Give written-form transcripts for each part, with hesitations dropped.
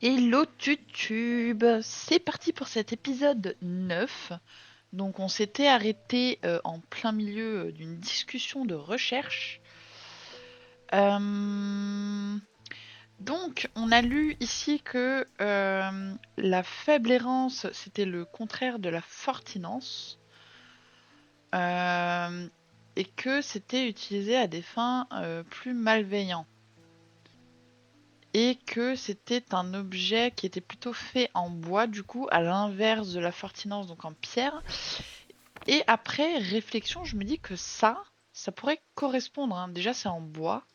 Hello Tutube, c'est parti pour cet épisode 9. Donc on s'était arrêté en plein milieu d'une discussion de recherche. Euh, donc on a lu ici que la faible errance c'était le contraire de la fortinence euh, et que c'était utilisé à des fins plus malveillantes. Et que c'était un objet qui était plutôt fait en bois, du coup, à l'inverse de la Fortinance, donc en pierre. Et après réflexion, je me dis que ça pourrait correspondre, hein. Déjà, c'est en bois.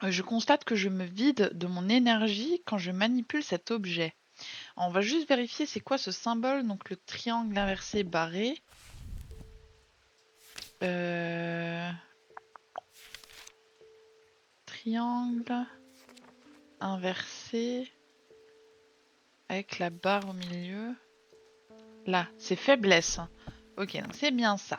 Je constate que je me vide de mon énergie quand je manipule cet objet. Alors, on va juste vérifier c'est quoi ce symbole, donc le triangle inversé barré. Euh... Triangle inversé avec la barre au milieu. Là, c'est faiblesse. Ok, donc c'est bien ça.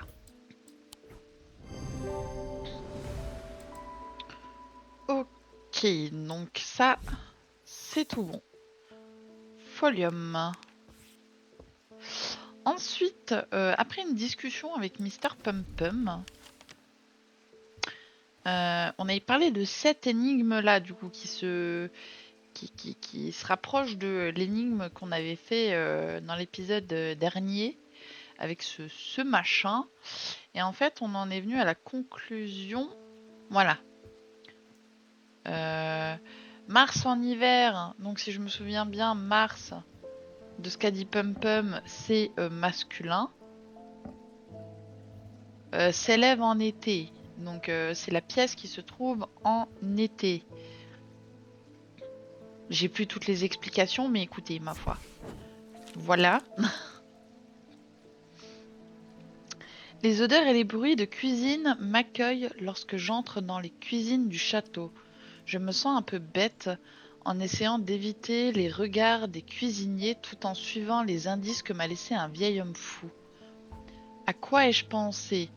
Ok, donc ça, c'est tout bon. Folium. Ensuite, après une discussion avec Mister Pum Pum, on avait parlé de cette énigme-là, du coup, qui se rapproche de l'énigme qu'on avait fait dans l'épisode dernier, avec ce machin. Et en fait, on en est venu à la conclusion. Voilà. Euh, Mars en hiver, donc si je me souviens bien, Mars, de ce qu'a dit Pum Pum, c'est masculin. S'élève en été, donc c'est la pièce qui se trouve en été. J'ai plus toutes les explications, mais écoutez, ma foi. Voilà. Les odeurs et les bruits de cuisine m'accueillent lorsque j'entre dans les cuisines du château. Je me sens un peu bête en essayant d'éviter les regards des cuisiniers tout en suivant les indices que m'a laissé un vieil homme fou. À quoi ai-je pensé?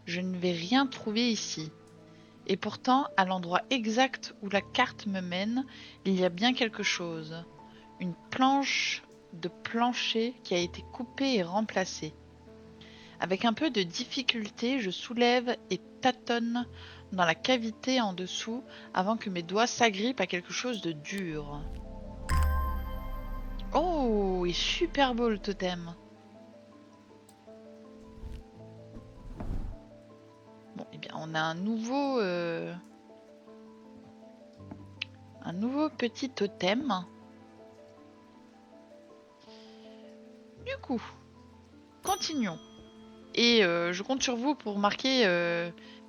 Je ne vais rien trouver ici. Et pourtant, à l'endroit exact où la carte me mène, il y a bien quelque chose. Une planche de plancher qui a été coupée et remplacée. Avec un peu de difficulté, je soulève et tâtonne dans la cavité en dessous avant que mes doigts s'agrippent à quelque chose de dur. Oh, il est super beau le totem. Bon, eh bien, on a un nouveau petit totem. Du coup, continuons. Et je compte sur vous pour marquer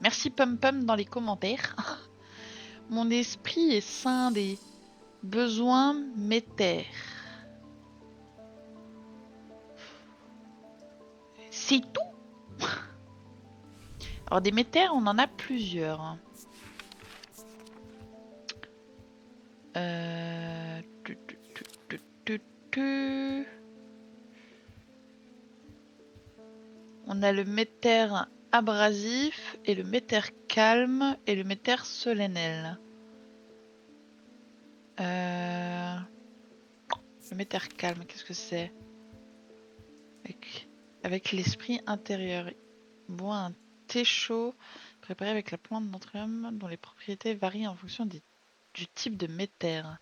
merci Pum Pum dans les commentaires. Mon esprit est scindé. Besoin m'éther. C'est tout. Alors des métères, on en a plusieurs. Euh... On a le métère abrasif et le métère calme et le métère solennel. Le métère calme, qu'est-ce que c'est? Avec l'esprit intérieur. Bois un thé chaud préparé avec la plante d'anthurium dont les propriétés varient en fonction du type de métère.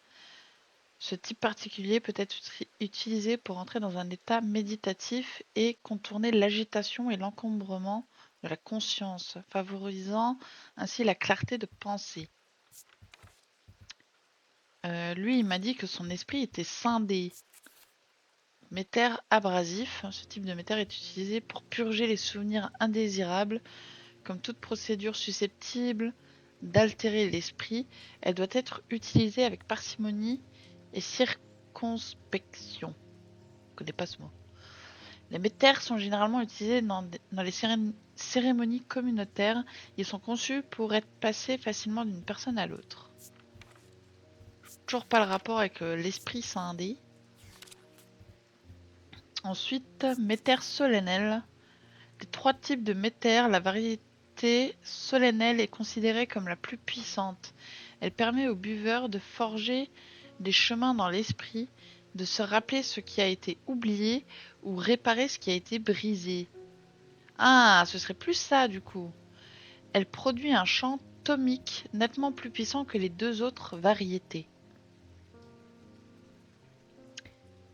Ce type particulier peut être utilisé pour entrer dans un état méditatif et contourner l'agitation et l'encombrement de la conscience, favorisant ainsi la clarté de pensée. Lui, il m'a dit que son esprit était scindé. Métère abrasif, ce type de métère est utilisé pour purger les souvenirs indésirables. Comme toute procédure susceptible d'altérer l'esprit, elle doit être utilisée avec parcimonie et circonspection. Je ne connais pas ce mot. Les métères sont généralement utilisés dans les cérémonies communautaires. Ils sont conçus pour être passés facilement d'une personne à l'autre. Toujours pas le rapport avec l'esprit scindé. Ensuite, métère solennel. Des trois types de métères, la variété solennelle est considérée comme la plus puissante. Elle permet aux buveurs de forger des chemins dans l'esprit, de se rappeler ce qui a été oublié ou réparer ce qui a été brisé. Ah, ce serait plus ça du coup. Elle produit un chant tomique nettement plus puissant que les deux autres variétés.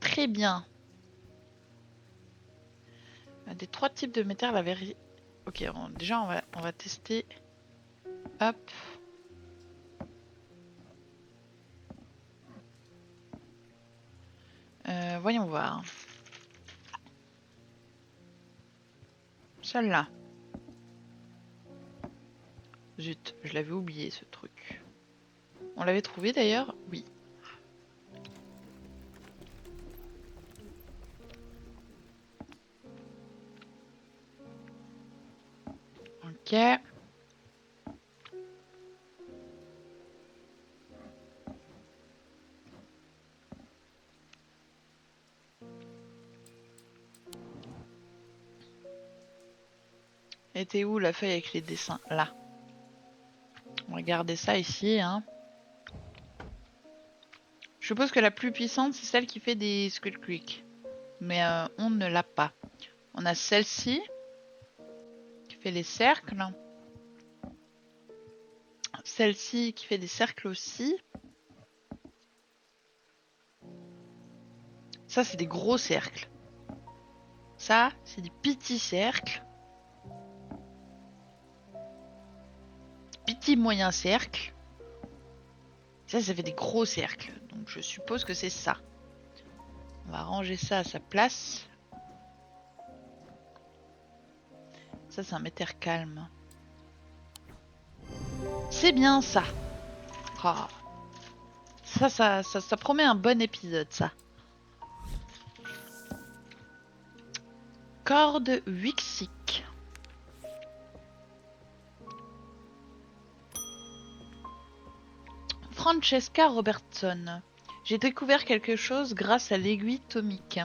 Très bien. Des trois types de métal, la vérité. Ok, déjà on va tester. Hop. Voyons voir. Celle-là. Zut, je l'avais oublié ce truc. On l'avait trouvé d'ailleurs? Oui. Ok. Était où la feuille avec les dessins? Là. On va garder ça ici, hein. Je suppose que la plus puissante, c'est celle qui fait des Skull Creek. Mais on ne l'a pas. On a celle-ci, qui fait les cercles. Celle-ci, qui fait des cercles aussi. Ça, c'est des gros cercles. Ça, c'est des petits cercles. Petits moyens cercles. Ça fait des gros cercles. Donc je suppose que c'est ça. On va ranger ça à sa place. Ça, c'est un métère calme. C'est bien ça. Oh. Ça promet un bon épisode, ça. Corde Wixic. Francesca Robertson. J'ai découvert quelque chose grâce à l'aiguille tomique.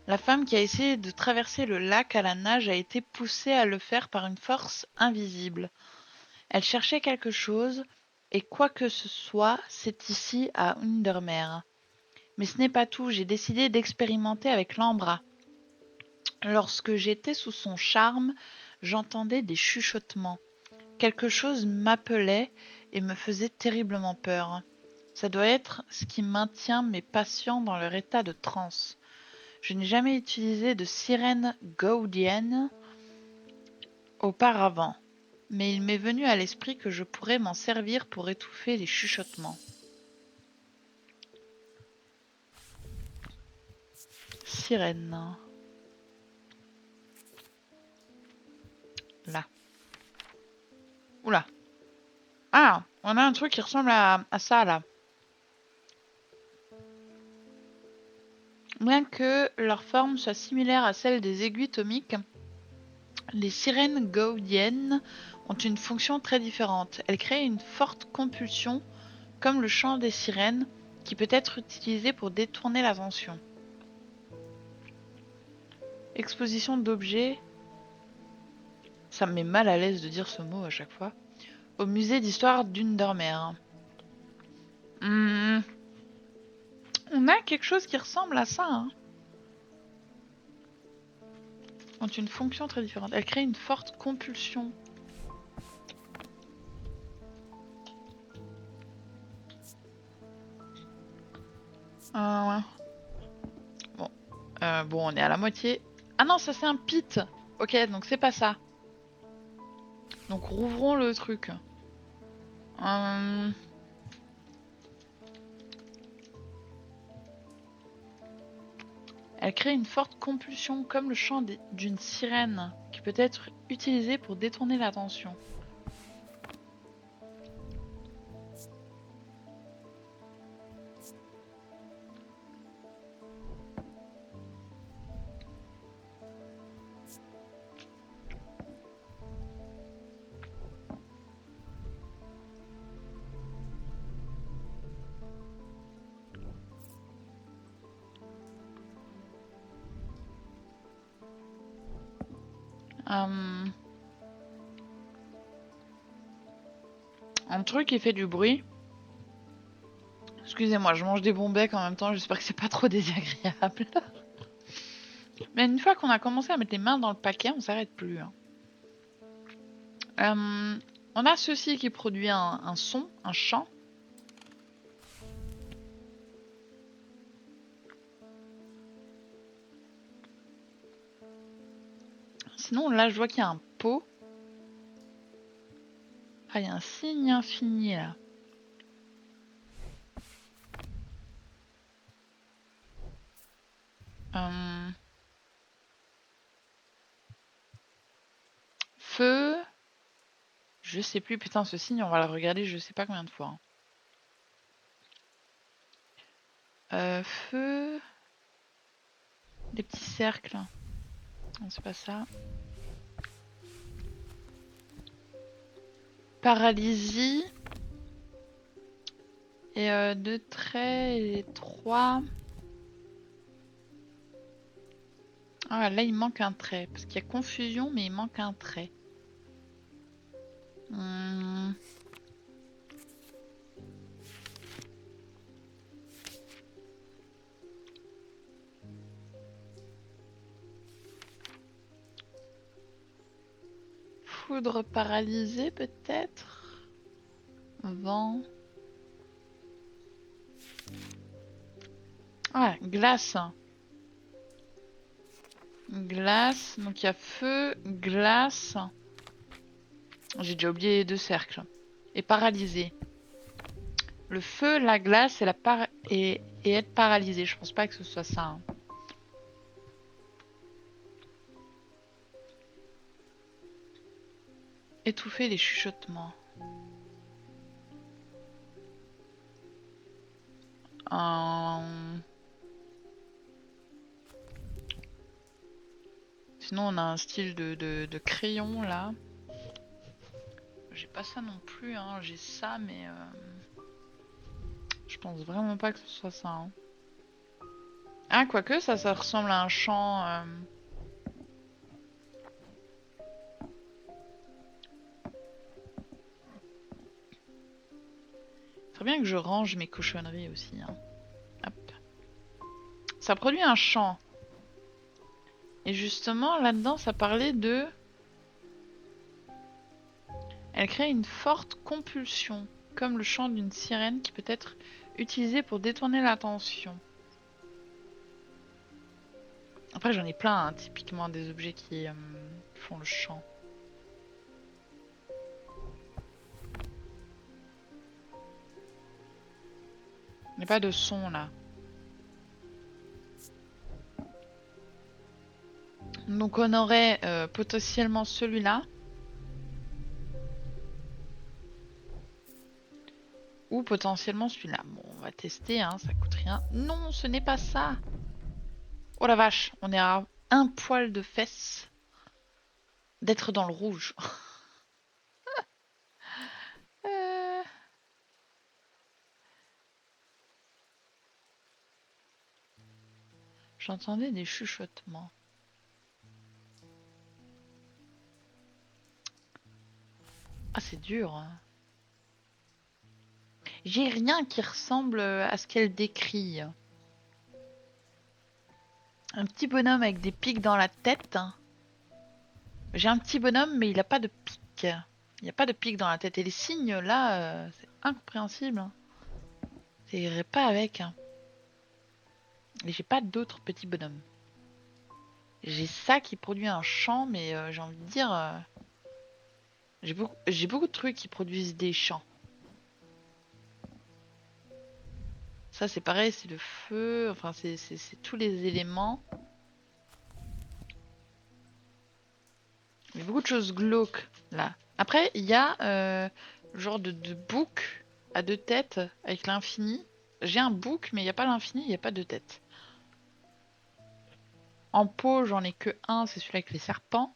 La femme qui a essayé de traverser le lac à la nage a été poussée à le faire par une force invisible. Elle cherchait quelque chose, et quoi que ce soit, c'est ici à Undermere. Mais ce n'est pas tout, j'ai décidé d'expérimenter avec l'Ambra. Lorsque j'étais sous son charme, j'entendais des chuchotements. Quelque chose m'appelait et me faisait terriblement peur. Ça doit être ce qui maintient mes patients dans leur état de transe. Je n'ai jamais utilisé de sirène gaudienne auparavant, mais il m'est venu à l'esprit que je pourrais m'en servir pour étouffer les chuchotements. Sirène. Là. Oula. Ah, on a un truc qui ressemble à ça, là. Bien que leur forme soit similaire à celle des aiguilles tomiques, les sirènes gaudiennes ont une fonction très différente. Elles créent une forte compulsion, comme le chant des sirènes, qui peut être utilisé pour détourner l'attention. Exposition d'objets. Ça me met mal à l'aise de dire ce mot à chaque fois. Au musée d'histoire d'Undermere. On a quelque chose qui ressemble à ça, hein. Ont une fonction très différente. Elle crée une forte compulsion. Ouais. Bon. Bon, on est à la moitié. Ah non, ça c'est un pit. Ok, donc c'est pas ça. Donc rouvrons le truc. Elle crée une forte compulsion comme le chant d'une sirène qui peut être utilisé pour détourner l'attention. Un truc qui fait du bruit. Est-ce Excusez-moi, je mange des bons becs en même temps, j'espère que c'est pas trop désagréable. Mais une fois qu'on a commencé à mettre les mains dans le paquet, on s'arrête plus. Hein. On a ceci qui produit un son, un chant. Sinon, là, je vois qu'il y a un pot. Ah, il y a un signe infini, là. Feu. Je sais plus, putain, ce signe, on va le regarder je sais pas combien de fois. Feu. Des petits cercles. Non, c'est pas ça. Paralysie. Et 2 traits et 3. Ah, là, il manque un trait. Parce qu'il y a confusion, mais il manque un trait. Foudre paralysée, peut-être. Vent. Ah, glace. Glace. Donc il y a feu, glace. J'ai déjà oublié les 2 cercles. Et paralysé. Le feu, la glace et être paralysé. Je pense pas que ce soit ça. Hein. Étouffer les chuchotements. Sinon, on a un style de crayon là. J'ai pas ça non plus. Hein. J'ai ça, mais je pense vraiment pas que ce soit ça. Hein. Ah, quoique, ça ressemble à un champ. Très bien que je range mes cochonneries aussi. Hein. Hop. Ça produit un chant. Et justement, là-dedans, ça parlait de... Elle crée une forte compulsion, comme le chant d'une sirène qui peut être utilisé pour détourner l'attention. Après, j'en ai plein, hein, typiquement des objets qui font le chant. Il n'y a pas de son là. Donc on aurait potentiellement celui-là. Ou potentiellement celui-là. Bon, on va tester, hein, ça coûte rien. Non, ce n'est pas ça. Oh la vache, on est à un poil de fesse d'être dans le rouge. J'entendais des chuchotements. Ah, c'est dur. Hein. J'ai rien qui ressemble à ce qu'elle décrit. Un petit bonhomme avec des pics dans la tête. J'ai un petit bonhomme, mais il n'a pas de pics. Il n'y a pas de pics dans la tête. Et les signes, là, c'est incompréhensible. Ça irait pas avec. Hein. Et j'ai pas d'autres petits bonhommes. J'ai ça qui produit un chant, mais j'ai envie de dire... j'ai beaucoup de trucs qui produisent des chants. Ça, c'est pareil, c'est le feu. Enfin, c'est tous les éléments. Il y a beaucoup de choses glauques, là. Après, il y a genre de bouc à 2 têtes avec l'infini. J'ai un bouc, mais il n'y a pas l'infini, il n'y a pas 2 têtes. En pot, j'en ai que un, c'est celui avec les serpents.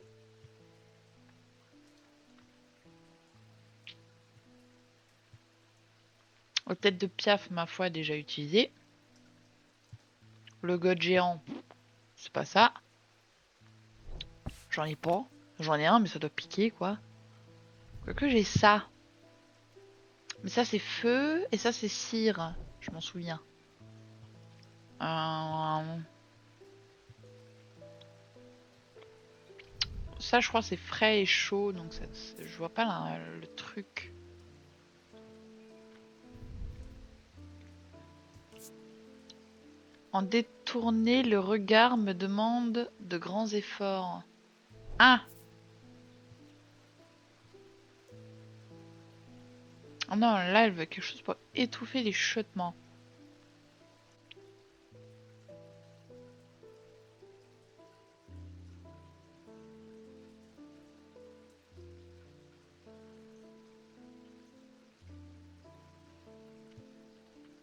Aux têtes de Piaf, ma foi, déjà utilisé. Le god géant, c'est pas ça. J'en ai pas. J'en ai un, mais ça doit piquer, quoi. Quoique j'ai ça. Mais ça, c'est feu, et ça, c'est cire. Je m'en souviens. Ça, je crois, c'est frais et chaud, donc je vois pas le truc. En détourner le regard me demande de grands efforts. Ah! Oh non, là, elle veut quelque chose pour étouffer les chuchotements.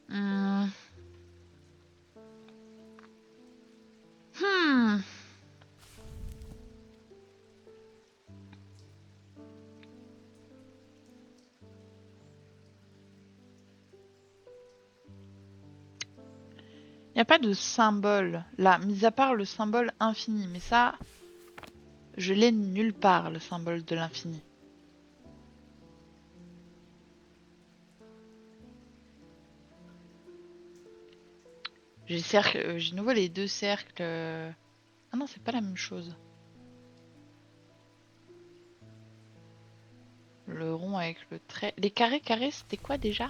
Hmm. Hmm. Il n'y a pas de symbole là, mis à part le symbole infini. Mais ça, je l'ai nulle part, le symbole de l'infini. J'ai nouveau les deux cercles. Ah non, c'est pas la même chose. Le rond avec le trait. Les carrés, c'était quoi déjà?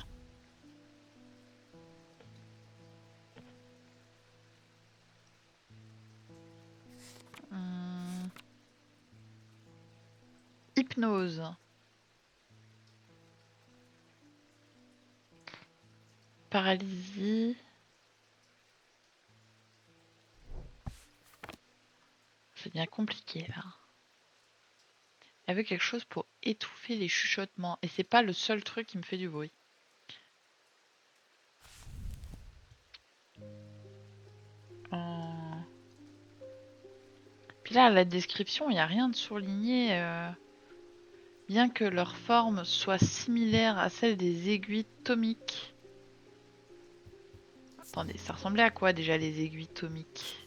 Hum, Hypnose. Paralysie. C'est bien compliqué là. Elle veut quelque chose pour étouffer les chuchotements. Et c'est pas le seul truc qui me fait du bruit. Puis là, la description, il n'y a rien de surligné. Bien que leur forme soit similaire à celle des aiguilles thomiques. Attendez, ça ressemblait à quoi déjà les aiguilles thomiques?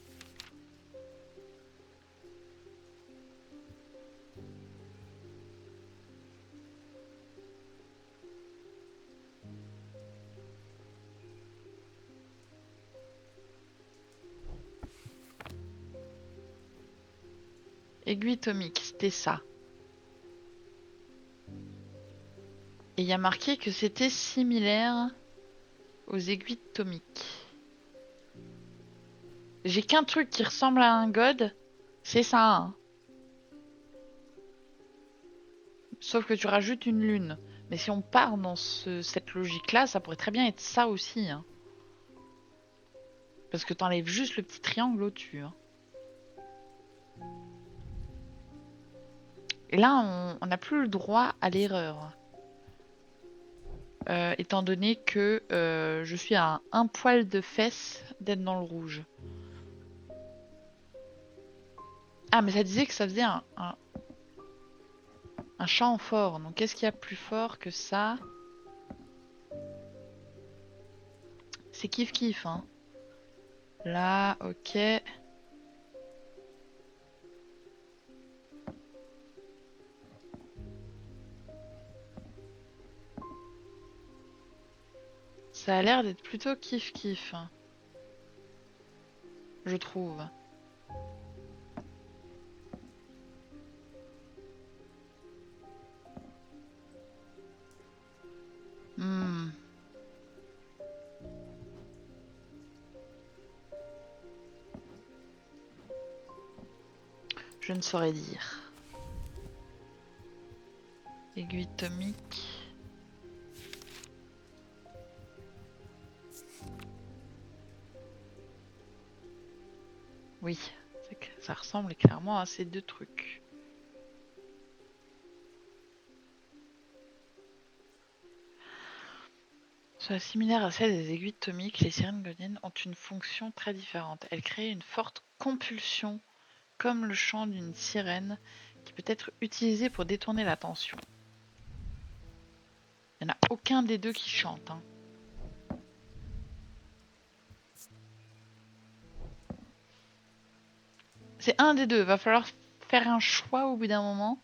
Aiguilles thomiques, c'était ça. Et il y a marqué que c'était similaire aux aiguilles thomiques. J'ai qu'un truc qui ressemble à un god, c'est ça. Hein. Sauf que tu rajoutes une lune. Mais si on part dans cette logique-là, ça pourrait très bien être ça aussi. Hein. Parce que t'enlèves juste le petit triangle au-dessus. Hein. Et là, on n'a plus le droit à l'erreur. Étant donné que je suis à un poil de fesse d'être dans le rouge. Ah, mais ça disait que ça faisait un chant fort. Donc, qu'est-ce qu'il y a plus fort que ça? C'est kiff kiff, hein. Là, ok. Ça a l'air d'être plutôt kiff kiff, hein, je trouve. Hmm. Je ne saurais dire. Aiguille tomique. Oui, ça ressemble clairement à ces deux trucs. Soit similaire à celle des aiguilles tomiques, les sirènes godiennes ont une fonction très différente. Elles créent une forte compulsion, comme le chant d'une sirène, qui peut être utilisé pour détourner l'attention. Il n'y en a aucun des deux qui chante. Hein. C'est un des deux. Va falloir faire un choix au bout d'un moment.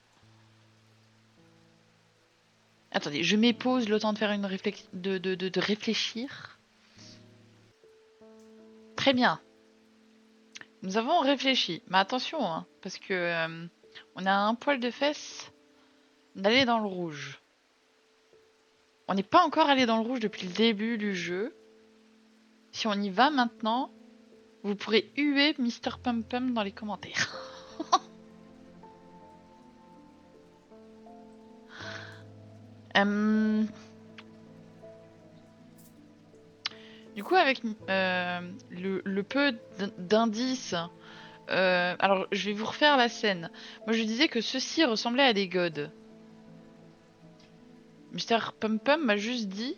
Attendez, je m'épose le temps de faire de réfléchir. Très bien. Nous avons réfléchi. Mais attention, hein, parce que on a un poil de fesse d'aller dans le rouge. On n'est pas encore allé dans le rouge depuis le début du jeu. Si on y va maintenant, vous pourrez huer Mr. Pum Pum dans les commentaires. Du coup, avec le peu d'indices, alors je vais vous refaire la scène. Moi, je disais que ceux-ci ressemblaient à des godes. Mr. Pum Pum m'a juste dit,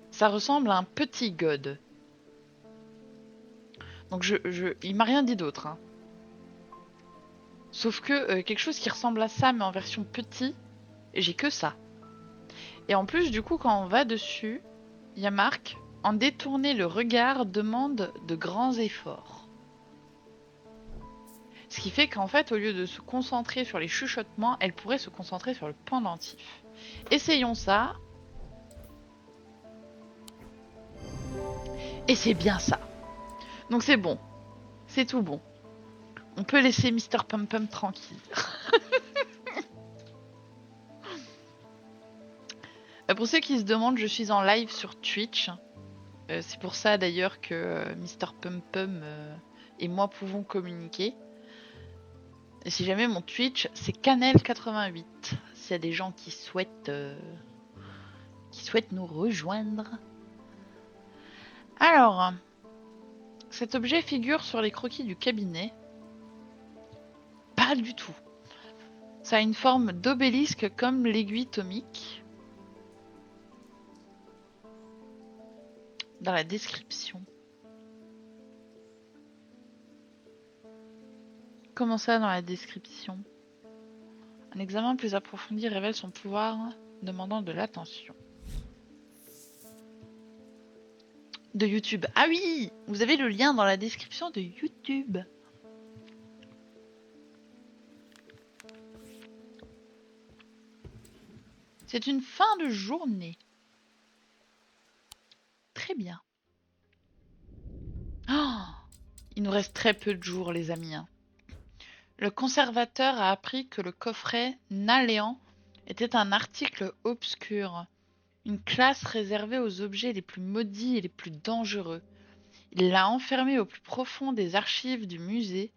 ça ressemble à un petit god. Donc il m'a rien dit d'autre. Hein. Sauf que quelque chose qui ressemble à ça, mais en version petit, j'ai que ça. Et en plus, du coup, quand on va dessus, il y a marque, en détourner le regard demande de grands efforts. Ce qui fait qu'en fait, au lieu de se concentrer sur les chuchotements, elle pourrait se concentrer sur le pendentif. Essayons ça. Et c'est bien ça. Donc c'est bon. C'est tout bon. On peut laisser Mr. Pum Pum tranquille. Pour ceux qui se demandent, je suis en live sur Twitch. C'est pour ça d'ailleurs que Mr. Pum Pum et moi pouvons communiquer. Et si jamais mon Twitch, c'est Canel88. S'il y a des gens qui souhaitent nous rejoindre. Alors, cet objet figure sur les croquis du cabinet. Pas du tout. Ça a une forme d'obélisque comme l'aiguille tomique. Dans la description. Comment ça dans la description? Un examen plus approfondi révèle son pouvoir demandant de l'attention. De YouTube. Ah oui! Vous avez le lien dans la description de YouTube. C'est une fin de journée. Très bien. Oh, il nous reste très peu de jours, les amis. Le conservateur a appris que le coffret Naléant était un article obscur, une classe réservée aux objets les plus maudits et les plus dangereux. Il l'a enfermé au plus profond des archives du musée,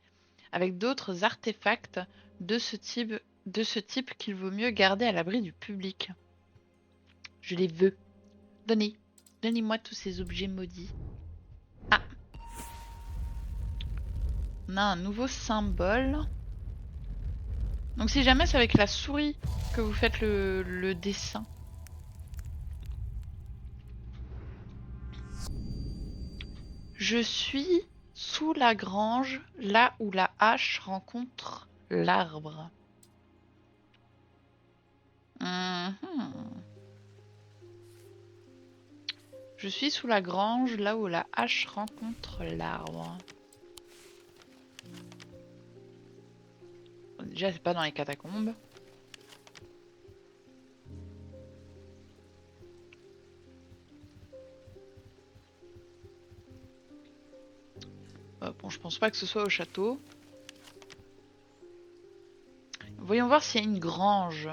avec d'autres artefacts de ce type qu'il vaut mieux garder à l'abri du public. Je les veux. Donnez-moi tous ces objets maudits. Ah. On a un nouveau symbole. Donc si jamais c'est avec la souris que vous faites le dessin. Je suis sous la grange, là où la hache rencontre l'arbre. Je suis sous la grange, là où la hache rencontre l'arbre. Déjà, c'est pas dans les catacombes. Bon, je pense pas que ce soit au château. Voyons voir s'il y a une grange.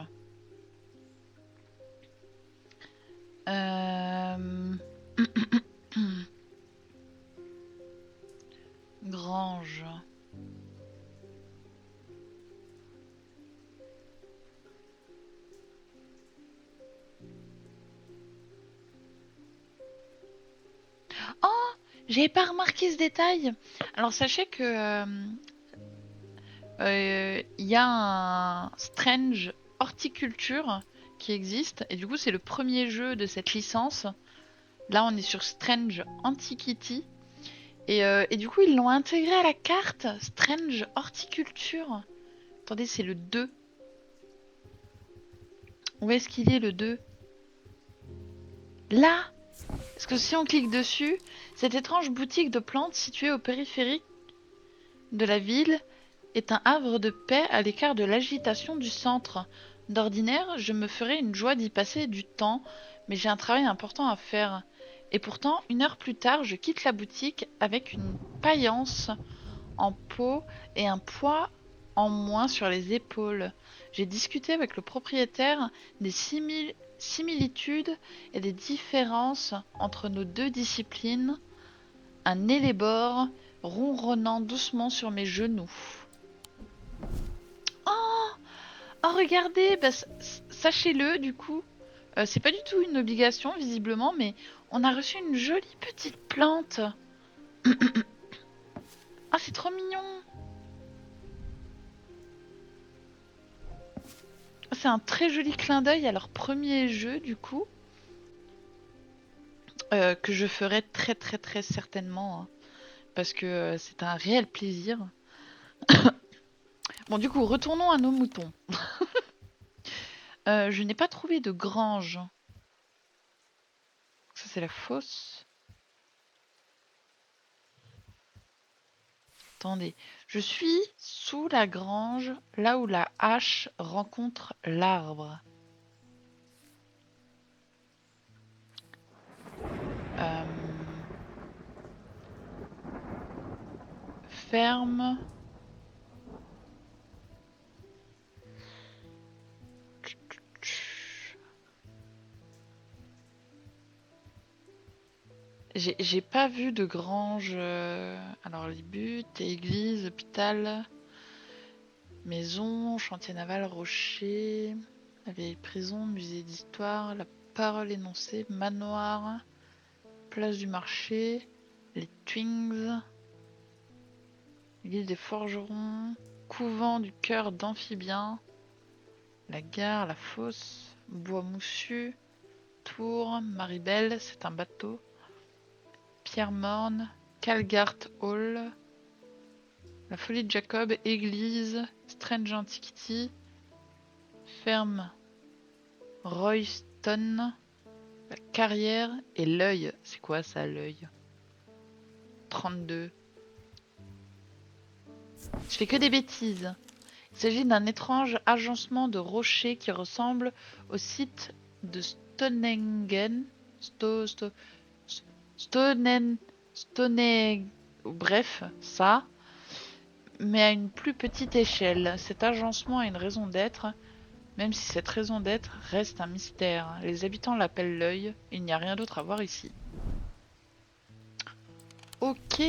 Grange. Oh, j'avais pas remarqué ce détail. Alors sachez que y a un Strange Horticulture qui existe et du coup c'est le premier jeu de cette licence. Là on est sur Strange Antiquity et du coup ils l'ont intégré à la carte Strange Horticulture. Attendez, c'est le 2. Où est-ce qu'il est le 2? Là. Parce que si on clique dessus, cette étrange boutique de plantes située au périphérique de la ville est un havre de paix à l'écart de l'agitation du centre. D'ordinaire, je me ferais une joie d'y passer du temps, mais j'ai un travail important à faire. Et pourtant, 1 heure plus tard, je quitte la boutique avec une paillance en peau et un poids en moins sur les épaules. J'ai discuté avec le propriétaire des similitudes et des différences entre nos deux disciplines. Un élébore ronronnant doucement sur mes genoux. Oh, oh regardez, bah, sachez-le du coup, c'est pas du tout une obligation visiblement, mais on a reçu une jolie petite plante. Ah, c'est trop mignon. C'est un très joli clin d'œil à leur premier jeu du coup, que je ferai très très très certainement, hein, parce que c'est un réel plaisir. Bon du coup, retournons à nos moutons. Je n'ai pas trouvé de grange. Ça c'est la fosse. Attendez, je suis sous la grange, là où la hache rencontre l'arbre. Euh, Ferme. J'ai pas vu de grange. Alors les buts, église, hôpital, maison, chantier naval, rocher, la vieille prison, musée d'histoire, la parole énoncée, manoir, place du marché, les Twings, l'église des forgerons, couvent du cœur d'amphibien, la gare, la fosse, bois moussu, tour, Maribel, c'est un bateau, Pierre Morne, Calgart Hall, la folie de Jacob, église, Strange Antiquity, ferme Royston, la carrière et l'œil. C'est quoi ça, l'œil? 32. Je fais que des bêtises. Il s'agit d'un étrange agencement de rochers qui ressemble au site de Stonengen. Stonen, bref, ça, mais à une plus petite échelle. Cet agencement a une raison d'être, même si cette raison d'être reste un mystère. Les habitants l'appellent l'œil, il n'y a rien d'autre à voir ici. Ok.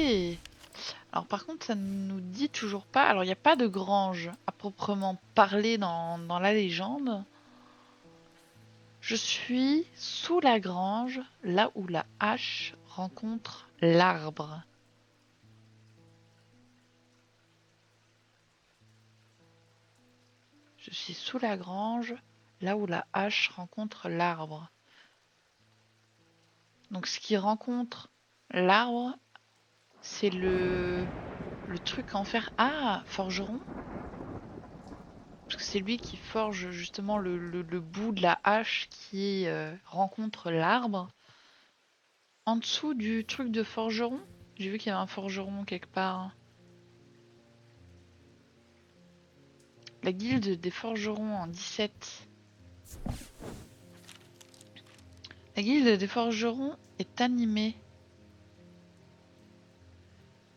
Alors par contre, ça ne nous dit toujours pas. Alors il n'y a pas de grange à proprement parler dans la légende. Je suis sous la grange, là où la hache rencontre l'arbre. Je suis sous la grange, là où la hache rencontre l'arbre. Donc ce qui rencontre l'arbre, c'est le truc en fer. Ah, forgeron. Parce que c'est lui qui forge justement le bout de la hache qui rencontre l'arbre. En dessous du truc de forgeron. J'ai vu qu'il y avait un forgeron quelque part. La guilde des forgerons en 17. La guilde des forgerons est animée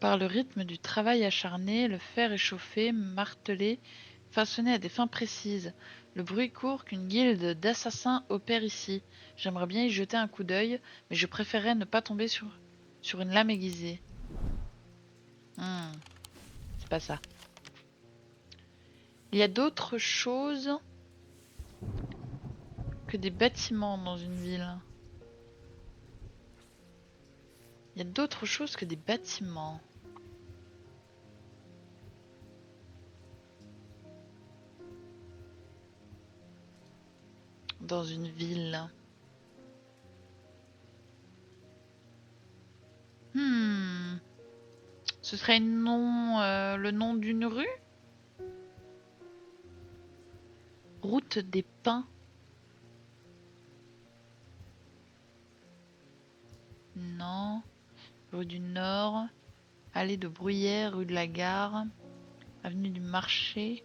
par le rythme du travail acharné, le fer échauffé, martelé, façonné à des fins précises. Le bruit court qu'une guilde d'assassins opère ici. J'aimerais bien y jeter un coup d'œil, mais je préférerais ne pas tomber sur une lame aiguisée. C'est pas ça. Il y a d'autres choses que des bâtiments dans une ville. Il y a d'autres choses que des bâtiments. Dans une ville. Ce serait le nom d'une rue? Route des Pins. Non. Rue du Nord. Allée de Bruyères, rue de la Gare. Avenue du Marché.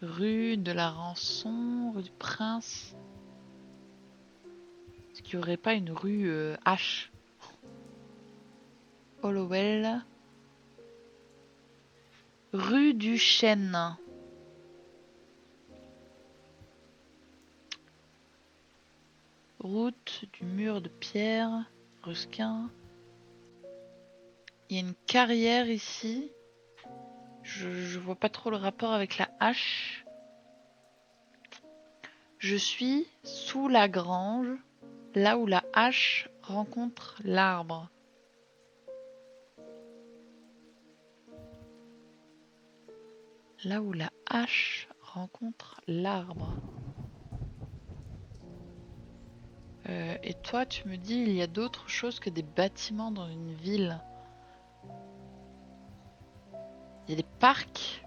Rue de la Rançon. Rue du Prince. Est-ce qu'il n'y aurait pas une rue H? Hollowell. Rue du Chêne. Route du mur de pierre. Ruskin. Il y a une carrière ici. Je vois pas trop le rapport avec la hache. Je suis sous la grange, là où la hache rencontre l'arbre. Là où la hache rencontre l'arbre. Et toi, tu me dis, il y a d'autres choses que des bâtiments dans une ville. Il y a des parcs.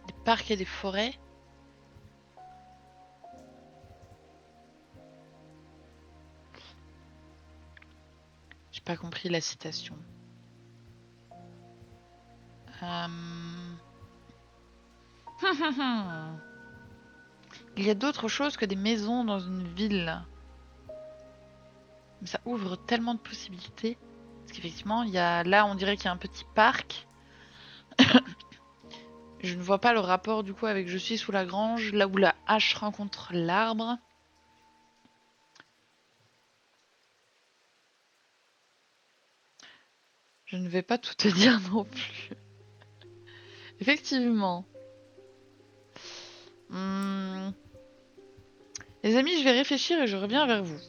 Des parcs et des forêts. J'ai pas compris la citation. Il y a d'autres choses que des maisons dans une ville. Mais ça ouvre tellement de possibilités. Parce qu'effectivement, il y a là, on dirait qu'il y a un petit parc. Je ne vois pas le rapport du coup avec je suis sous la grange, là où la hache rencontre l'arbre. Je ne vais pas tout te dire non plus. Effectivement. Les amis, je vais réfléchir et je reviens vers vous.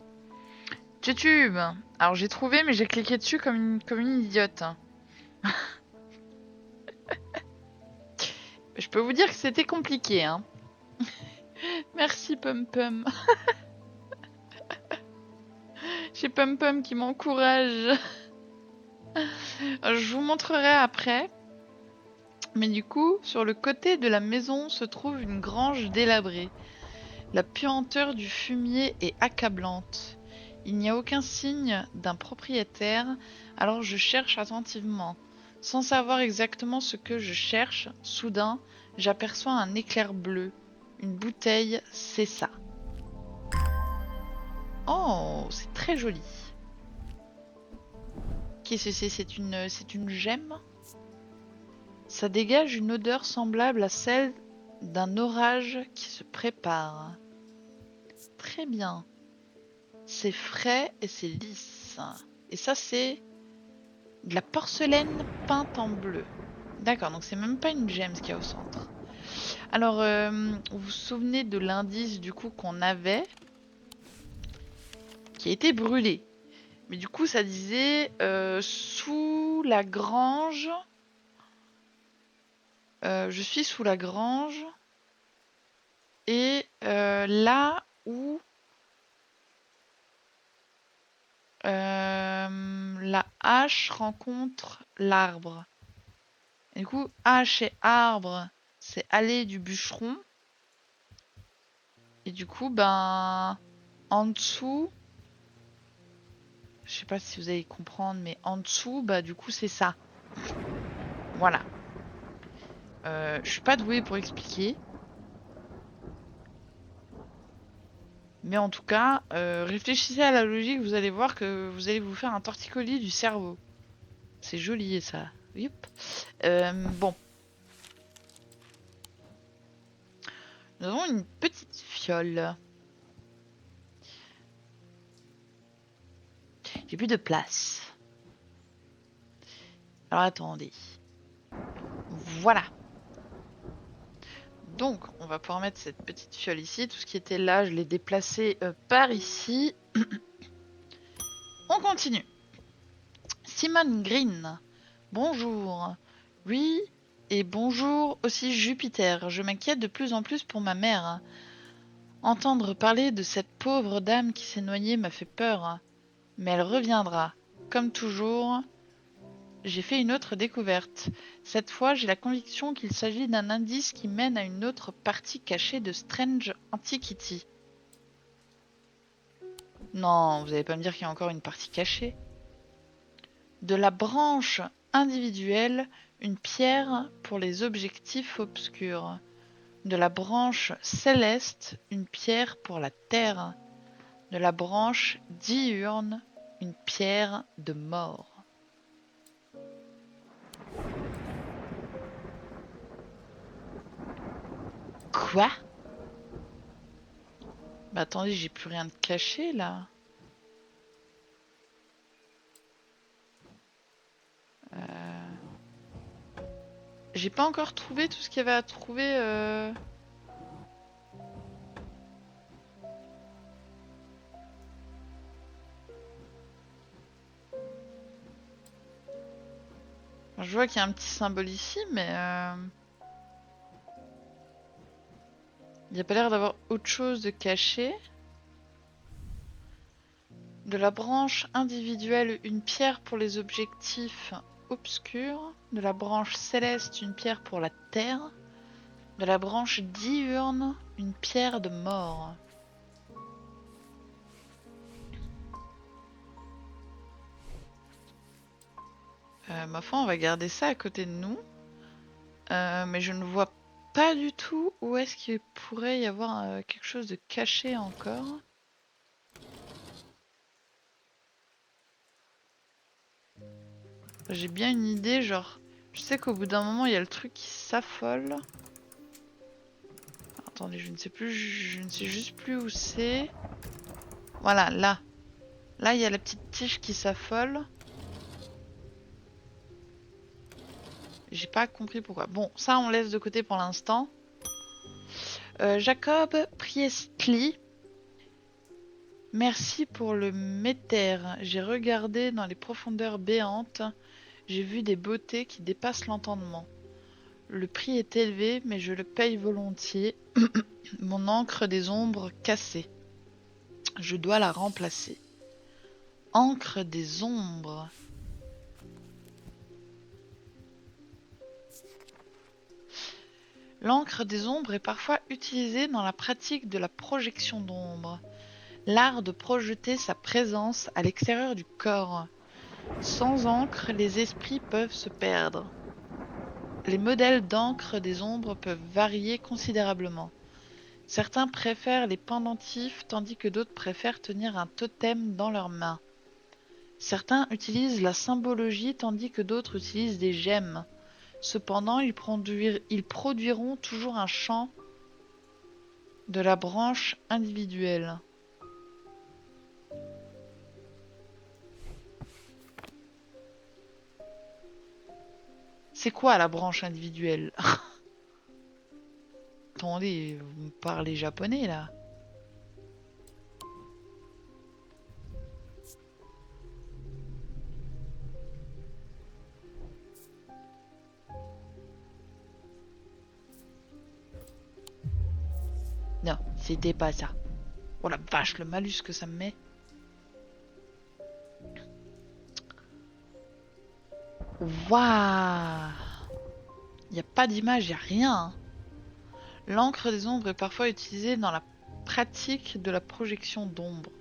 YouTube. Alors j'ai trouvé, mais j'ai cliqué dessus comme une idiote. Je peux vous dire que c'était compliqué, hein. Merci Pum Pum. J'ai Pum Pum qui m'encourage. Je vous montrerai après. Mais du coup, sur le côté de la maison se trouve une grange délabrée. La puanteur du fumier est accablante. Il n'y a aucun signe d'un propriétaire, alors je cherche attentivement. Sans savoir exactement ce que je cherche, soudain, j'aperçois un éclair bleu. Une bouteille, c'est ça. Oh, c'est très joli. Qu'est-ce que c'est? C'est une gemme? Ça dégage une odeur semblable à celle d'un orage qui se prépare. Très bien. C'est frais et c'est lisse. Et ça, c'est de la porcelaine peinte en bleu. D'accord, donc c'est même pas une gemme ce qu'il y a au centre. Alors, vous vous souvenez de l'indice du coup qu'on avait, qui a été brûlé. Mais du coup, ça disait sous la grange. Je suis sous la grange. Et là où la hache rencontre l'arbre. Et du coup, hache et arbre, c'est allée du bûcheron. Et du coup, ben, en dessous, je sais pas si vous allez comprendre, mais en dessous, bah du coup, c'est ça. Voilà. Je suis pas douée pour expliquer. Mais en tout cas, réfléchissez à la logique, vous allez voir que vous allez vous faire un torticolis du cerveau. C'est joli ça. Yep. Bon. Nous avons une petite fiole. J'ai plus de place. Alors attendez. Voilà. Donc, on va pouvoir mettre cette petite fiole ici. Tout ce qui était là, je l'ai déplacé par ici. On continue. Simone Green. Bonjour. Oui, et bonjour aussi Jupiter. Je m'inquiète de plus en plus pour ma mère. Entendre parler de cette pauvre dame qui s'est noyée m'a fait peur. Mais elle reviendra. Comme toujours, j'ai fait une autre découverte. Cette fois, j'ai la conviction qu'il s'agit d'un indice qui mène à une autre partie cachée de Strange Antiquity. Non, vous allez pas me dire qu'il y a encore une partie cachée. De la branche individuelle, une pierre pour les objectifs obscurs. De la branche céleste, une pierre pour la terre. De la branche diurne, une pierre de mort. Quoi? Bah attendez, j'ai plus rien de caché là. J'ai pas encore trouvé tout ce qu'il y avait à trouver. Je vois qu'il y a un petit symbole ici, mais il n'y a pas l'air d'avoir autre chose de caché. De la branche individuelle, une pierre pour les objectifs obscurs. De la branche céleste, une pierre pour la terre. De la branche diurne, une pierre de mort. Ma foi, on va garder ça à côté de nous. Mais je ne vois pas du tout où est-ce qu'il pourrait y avoir quelque chose de caché encore. J'ai bien une idée, genre, je sais qu'au bout d'un moment, il y a le truc qui s'affole. Attendez, je ne sais plus, je ne sais juste plus où c'est. Voilà, là. Là, il y a la petite tige qui s'affole. J'ai pas compris pourquoi. Bon, ça, on laisse de côté pour l'instant. Jacob Priestly. Merci pour le métère. J'ai regardé dans les profondeurs béantes. J'ai vu des beautés qui dépassent l'entendement. Le prix est élevé, mais je le paye volontiers. Mon encre des ombres cassée. Je dois la remplacer. Encre des ombres. L'encre des ombres est parfois utilisée dans la pratique de la projection d'ombre. L'art de projeter sa présence à l'extérieur du corps. Sans encre, les esprits peuvent se perdre. Les modèles d'encre des ombres peuvent varier considérablement. Certains préfèrent les pendentifs tandis que d'autres préfèrent tenir un totem dans leurs mains. Certains utilisent la symbologie tandis que d'autres utilisent des gemmes. Cependant, ils produiront toujours un chant de la branche individuelle. C'est quoi la branche individuelle? Attendez, vous me parlez japonais là? Non, c'était pas ça. Oh la vache, le malus que ça me met. Waouh! Il n'y a pas d'image, il n'y a rien. L'encre des ombres est parfois utilisée dans la pratique de la projection d'ombre.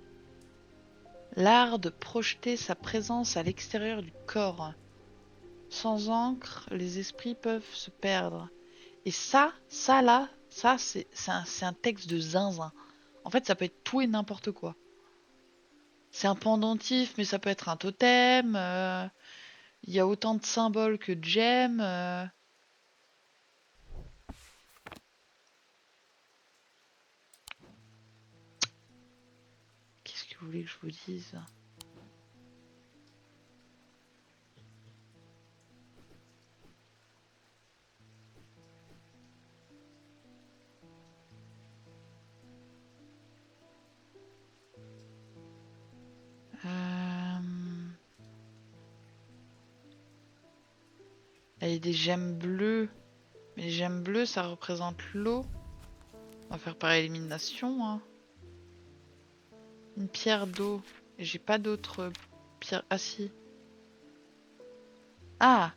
L'art de projeter sa présence à l'extérieur du corps. Sans encre, les esprits peuvent se perdre. Et ça là, ça c'est un texte de zinzin. En fait, ça peut être tout et n'importe quoi. C'est un pendentif, mais ça peut être un totem. Il y a autant de symboles que de gemmes. Qu'est-ce que vous voulez que je vous dise? Il y a des gemmes bleues. Mais les gemmes bleues, ça représente l'eau. On va faire par élimination. Hein. Une pierre d'eau. Et j'ai pas d'autres pierres. Ah si. Ah!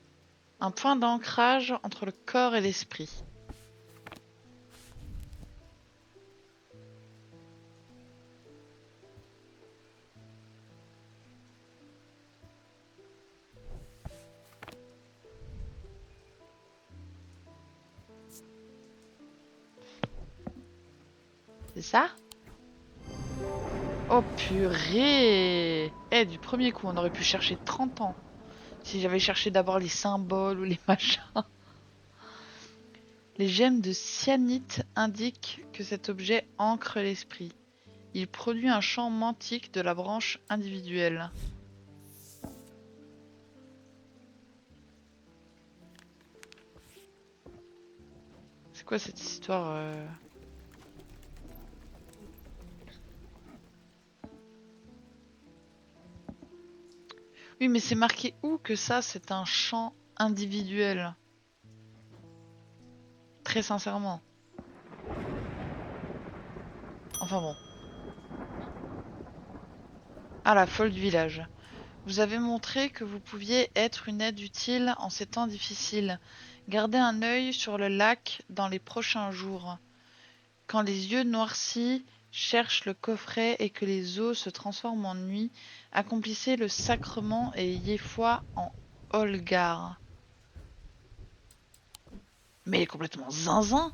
Un point d'ancrage entre le corps et l'esprit. C'est ça? Oh purée! Eh, du premier coup, on aurait pu chercher 30 ans. Si j'avais cherché d'abord les symboles ou les machins. Les gemmes de cyanite indiquent que cet objet ancre l'esprit. Il produit un champ mantique de la branche individuelle. C'est quoi cette histoire Oui, mais c'est marqué où que ça, c'est un champ individuel? Très sincèrement. Enfin bon. Ah, la folle du village. Vous avez montré que vous pouviez être une aide utile en ces temps difficiles. Gardez un œil sur le lac dans les prochains jours. Quand les yeux noircis cherchent le coffret et que les eaux se transforment en nuit, accomplissez le sacrement et ayez foi en Olgar. Mais il est complètement zinzin.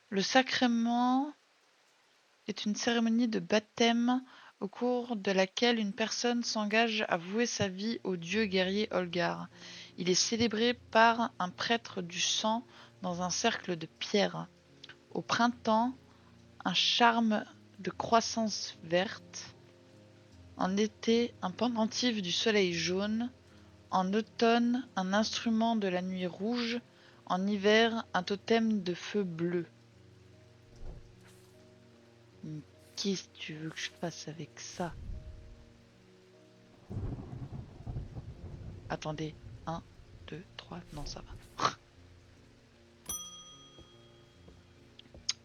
Le sacrement est une cérémonie de baptême au cours de laquelle une personne s'engage à vouer sa vie au dieu guerrier Olgar. Il est célébré par un prêtre du sang dans un cercle de pierre. Au printemps, un charme de croissance verte. En été, un pendentif du soleil jaune. En automne, un instrument de la nuit rouge. En hiver, un totem de feu bleu. Qu'est-ce que tu veux que je fasse avec ça? Attendez. 1, 2, 3. Non, ça va.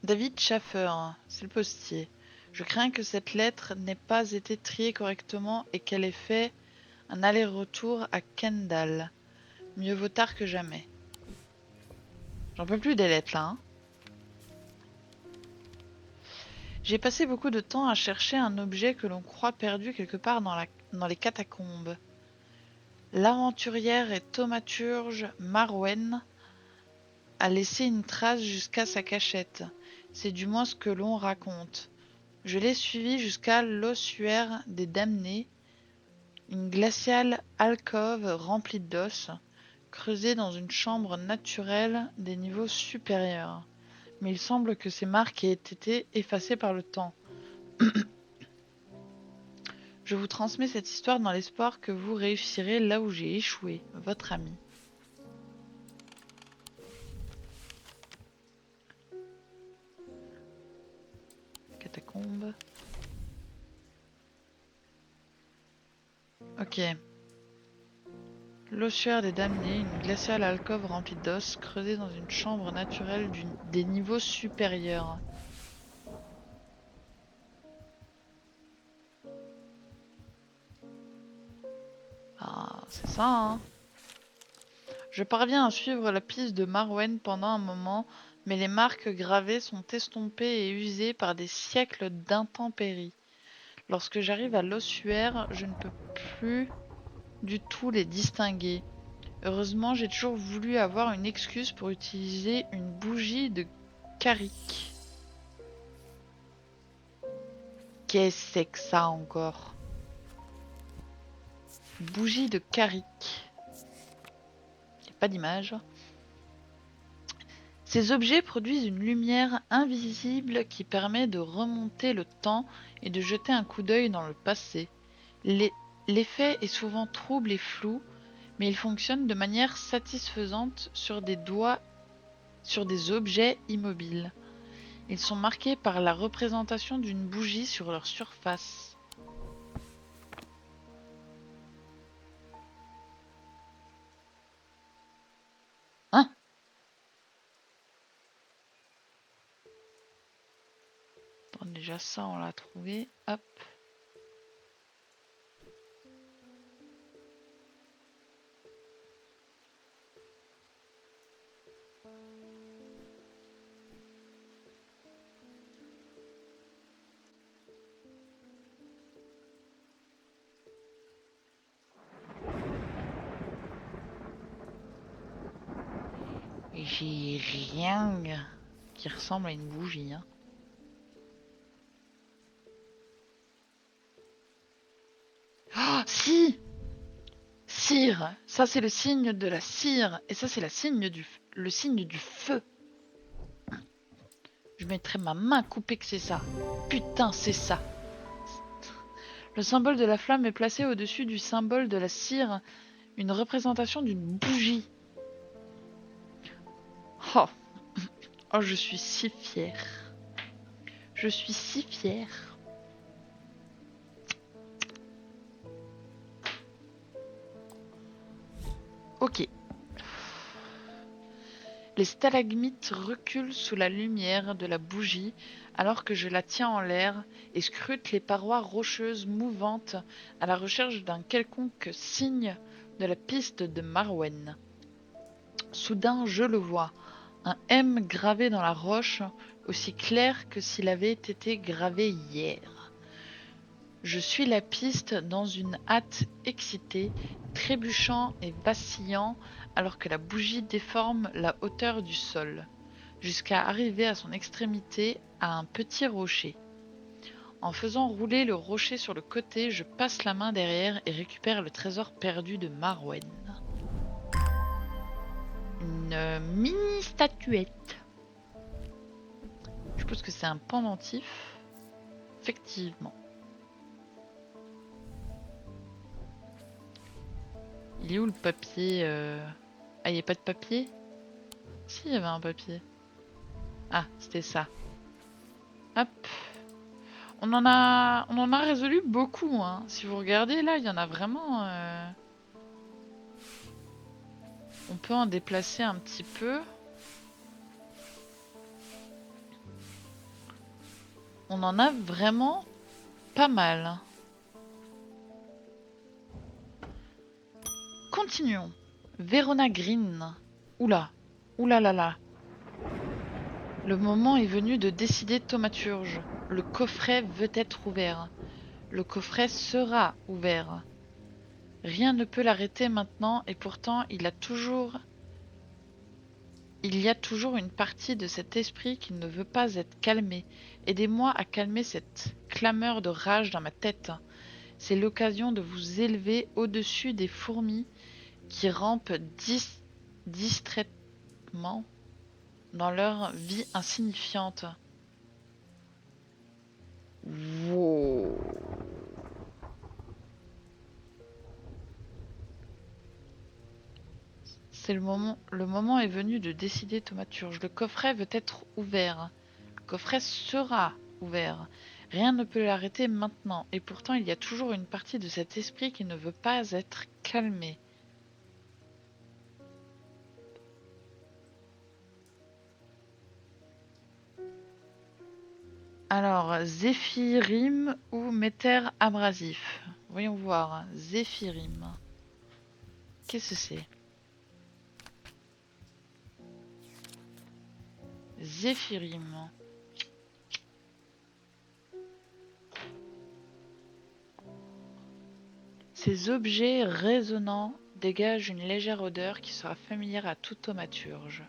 David Schaffer, c'est le postier. Je crains que cette lettre n'ait pas été triée correctement et qu'elle ait fait un aller-retour à Kendall. Mieux vaut tard que jamais. J'en peux plus des lettres là, hein. J'ai passé beaucoup de temps à chercher un objet que l'on croit perdu quelque part dans les catacombes. L'aventurière et thaumaturge Marwen a laissé une trace jusqu'à sa cachette. C'est du moins ce que l'on raconte. Je l'ai suivie jusqu'à l'ossuaire des damnés, une glaciale alcôve remplie d'os, creusée dans une chambre naturelle des niveaux supérieurs. Mais il semble que ces marques aient été effacées par le temps. Je vous transmets cette histoire dans l'espoir que vous réussirez là où j'ai échoué. Votre ami. Catacombe. Ok. L'ossuaire des damnés, une glaciale alcôve remplie d'os, creusée dans une chambre naturelle des niveaux supérieurs. Ah, c'est ça, hein. Je parviens à suivre la piste de Marwen pendant un moment, mais les marques gravées sont estompées et usées par des siècles d'intempéries. Lorsque j'arrive à l'ossuaire, je ne peux plus du tout les distinguer. Heureusement, j'ai toujours voulu avoir une excuse pour utiliser une bougie de Carrick. Qu'est-ce que c'est que ça encore? Bougie de Carrick. Il n'y a pas d'image. Ces objets produisent une lumière invisible qui permet de remonter le temps et de jeter un coup d'œil dans le passé. L'effet est souvent trouble et flou, mais il fonctionne de manière satisfaisante sur des objets immobiles. Ils sont marqués par la représentation d'une bougie sur leur surface. Hein? Bon, déjà ça, on l'a trouvé. Hop. J'ai rien qui ressemble à une bougie, hein. cire. Ça, c'est le signe de la cire. Et ça, c'est le signe du feu. Je mettrai ma main coupée que c'est ça. Putain, c'est ça. Le symbole de la flamme est placé au-dessus du symbole de la cire. Une représentation d'une bougie. Oh. Oh, je suis si fière. Je suis si fière. Ok. Les stalagmites reculent sous la lumière de la bougie alors que je la tiens en l'air et scrutent les parois rocheuses mouvantes à la recherche d'un quelconque signe de la piste de Marwen. Soudain, je le vois, un M gravé dans la roche, aussi clair que s'il avait été gravé hier. Je suis la piste dans une hâte excitée, trébuchant et vacillant alors que la bougie déforme la hauteur du sol, jusqu'à arriver à son extrémité à un petit rocher. En faisant rouler le rocher sur le côté, je passe la main derrière et récupère le trésor perdu de Marwen. Une mini statuette. Je suppose que c'est un pendentif. Effectivement. Il est où le papier Ah, il n'y a pas de papier? Si, il y avait un papier. Ah, c'était ça. Hop. On en a résolu beaucoup, hein. Si vous regardez, là, il y en a vraiment... On peut en déplacer un petit peu. On en a vraiment pas mal. Continuons. Verona Green. Oula. Oula là là. Le moment est venu de décider thaumaturge. Le coffret veut être ouvert. Le coffret sera ouvert. Rien ne peut l'arrêter maintenant et pourtant il y a toujours une partie de cet esprit qui ne veut pas être calmé. Aidez-moi à calmer cette clameur de rage dans ma tête. C'est l'occasion de vous élever au-dessus des fourmis qui rampent distraitement dans leur vie insignifiante. Wow. Le moment est venu de décider thaumaturge. Le coffret veut être ouvert. Le coffret sera ouvert. Rien ne peut l'arrêter maintenant. Et pourtant, il y a toujours une partie de cet esprit qui ne veut pas être calmé. Alors, Zéphyrim ou Méter abrasif? Voyons voir. Zéphyrim. Qu'est-ce que c'est? Zéphyrim. Ces objets résonnants dégagent une légère odeur qui sera familière à tout thaumaturge.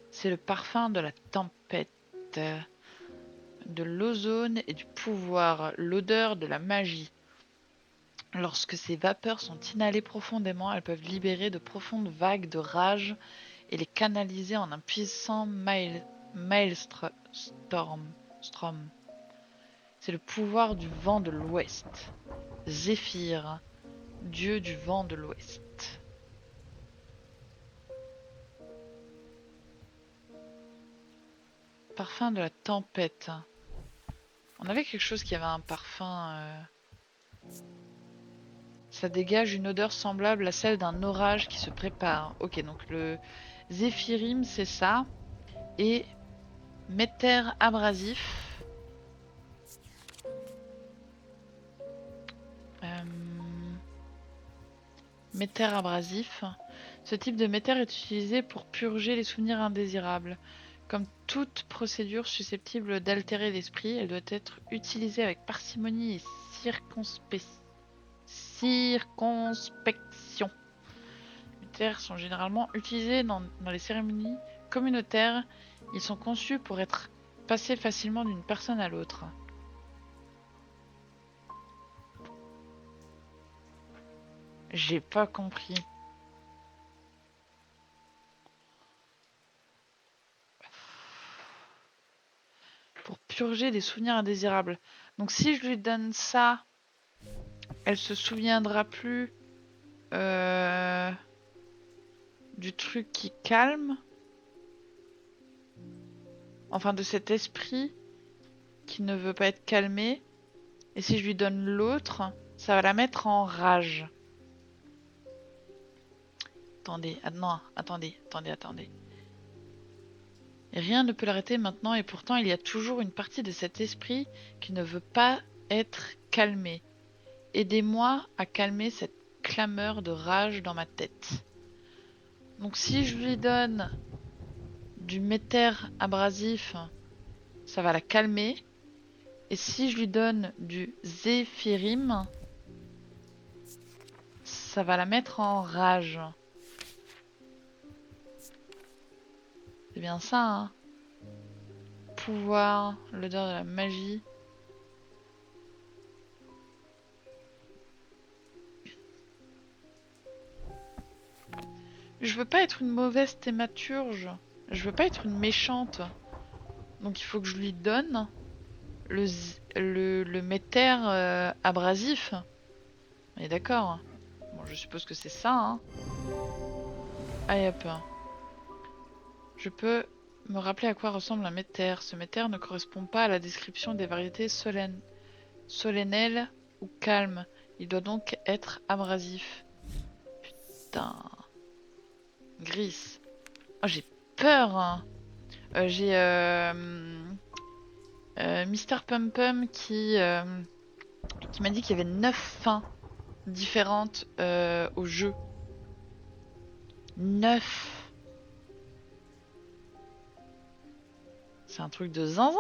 C'est le parfum de la tempête, de l'ozone et du pouvoir, l'odeur de la magie. Lorsque ces vapeurs sont inhalées profondément, elles peuvent libérer de profondes vagues de rage et les canaliser en un puissant maelstrom. C'est le pouvoir du vent de l'ouest. Zéphyr, dieu du vent de l'ouest. Parfum de la tempête. On avait quelque chose qui avait un parfum... Ça dégage une odeur semblable à celle d'un orage qui se prépare. Ok, donc le Zéphyrim, c'est ça. Et Méter abrasif. Méter abrasif. Ce type de méter est utilisé pour purger les souvenirs indésirables. Comme toute procédure susceptible d'altérer l'esprit, elle doit être utilisée avec parcimonie et circonspection. Les méters sont généralement utilisés dans les cérémonies communautaires. Ils sont conçus pour être passés facilement d'une personne à l'autre. J'ai pas compris. Pour purger des souvenirs indésirables. Donc si je lui donne ça, elle se souviendra plus du truc qui calme. Enfin, de cet esprit qui ne veut pas être calmé. Et si je lui donne l'autre, ça va la mettre en rage. Attendez, non, attendez. Et rien ne peut l'arrêter maintenant, et pourtant il y a toujours une partie de cet esprit qui ne veut pas être calmé. Aidez-moi à calmer cette clameur de rage dans ma tête. Donc si je lui donne du métère abrasif, ça va la calmer. Et si je lui donne du zéphyrim, ça va la mettre en rage. C'est bien ça, hein? Pouvoir, l'odeur de la magie. Je veux pas être une mauvaise thématurge. Je veux pas être une méchante. Donc il faut que je lui donne le métère abrasif. On est d'accord? Bon, je suppose que c'est ça, hein. Allez hop. Je peux me rappeler à quoi ressemble un métère. Ce métère ne correspond pas à la description des variétés solennelles ou calmes. Il doit donc être abrasif. Putain. Gris. Oh, j'ai peur, hein. J'ai Mister Pum Pum qui m'a dit qu'il y avait 9 fins différentes au jeu. 9. C'est un truc de zinzin.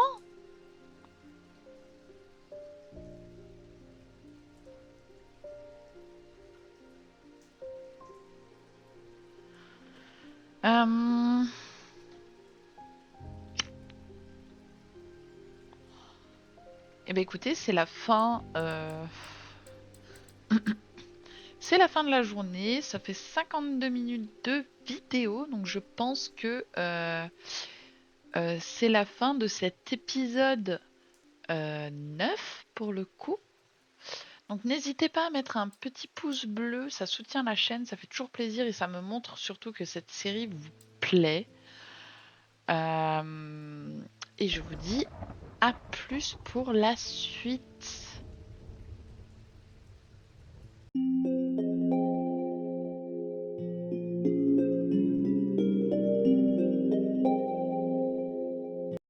Eh ben écoutez, c'est la fin. C'est la fin de la journée. Ça fait 52 minutes de vidéo, donc je pense que c'est la fin de cet épisode 9 pour le coup. Donc n'hésitez pas à mettre un petit pouce bleu, ça soutient la chaîne, ça fait toujours plaisir et ça me montre surtout que cette série vous plaît. Et je vous dis à plus pour la suite.